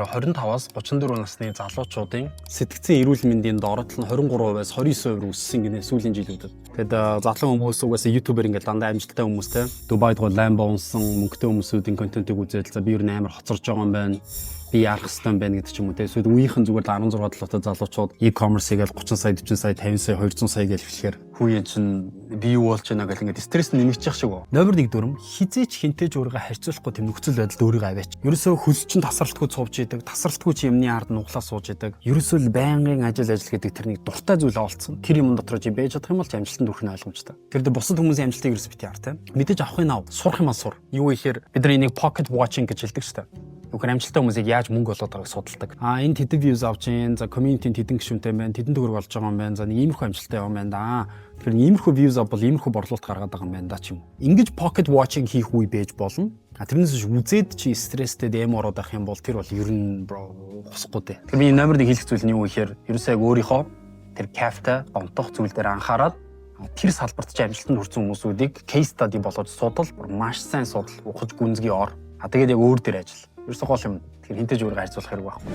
25-аас 34 насны залуучуудын сэтгцийн эрүүл мэндийн доротол нь 23%-аас 29% рүү өссөн гинэ сүүлийн жилүүдэд. Тэгэхэд залуу хүмүүс угаасаа ютубер ингээд дандаа амжилттай хүмүүстэй Дубайд Ламбо унсан мөнгөтэй хүмүүсүүдийн контентыг үзэл за би юу нээр хоцорж байгаа юм байна. Би ярах хэрэгтэй юм байна гэдэг ч юм уу те. Эсвэл үеийнхэн зүгээр 16 талтай залуучууд e-commerce-ийг л 30 сая, 40 сая, 50 сая, 200 сая гэж хэлэхээр хүүен чинь би юу болж байна гэх ингээд стресс нэмэгдчих шиг байна. Номер 1 дүрм хизээч хинтээж өөрийгөө харьцуулахгүй тэм нөхцөл байдалд өөрийгөө аваач. Ерөөсөө хөлс чинь тасралтгүй цувж идэг, тасралтгүй чи юмны ард нуглаа сууж идэг. Ерөөсөө л байнгын ажил гэдэг тэрнийг дуртай зүйл олцсон. Тэр юм дотор чи байж чадах юм бол амжилтанд хүрэх нь ойлгомжтой. Тэр дээр бусад хүмүүсийн амжилтыг ерөөсөө бити хар те. Мэдээж авахын ав, сурах юм сур. Юу ихээр бидний нэг pocket watching гэж хэлдэг шүү дээ. Үгээр амжилттай хүмүүсийг яаж мөнгө олоод байгааг судалдаг. Энэ тэдэг views авч гин, за community-ийн тэдэн гишүүнтэй байна, тэдэн төгрөг болж байгаа юм байна. За нэг иймэрхүү амжилттай юм байна да. Тэгэхээр иймэрхүү views авбал иймэрхүү борлуулалт гаргаад байгаа юм байна да ч юм. Ингэж pocket watching хийх үе байж болно. Тэрнээс үзээд чи стресстэй дэм ороод байх юм бол тэр бол ер нь хусахгүй дээ. Тэгэхээр би номер 1 хэлэх зүйл нь юу гэхээр ерөөсөө яг өөрийнхөө тэр кафта гомдох зүйл дээр анхаарал тэр салбарт чи амжилтанд хүрсэн хүмүүсүүдийг case study болгож судал, маш сайн судал, ухаж гүнзгий ор. Тэгээд яг өөр дээр ажил. Ерөөсөө гол юм. Тэгэхээр хинтэж өөрийгөө харьцуулах хэрэг байхгүй.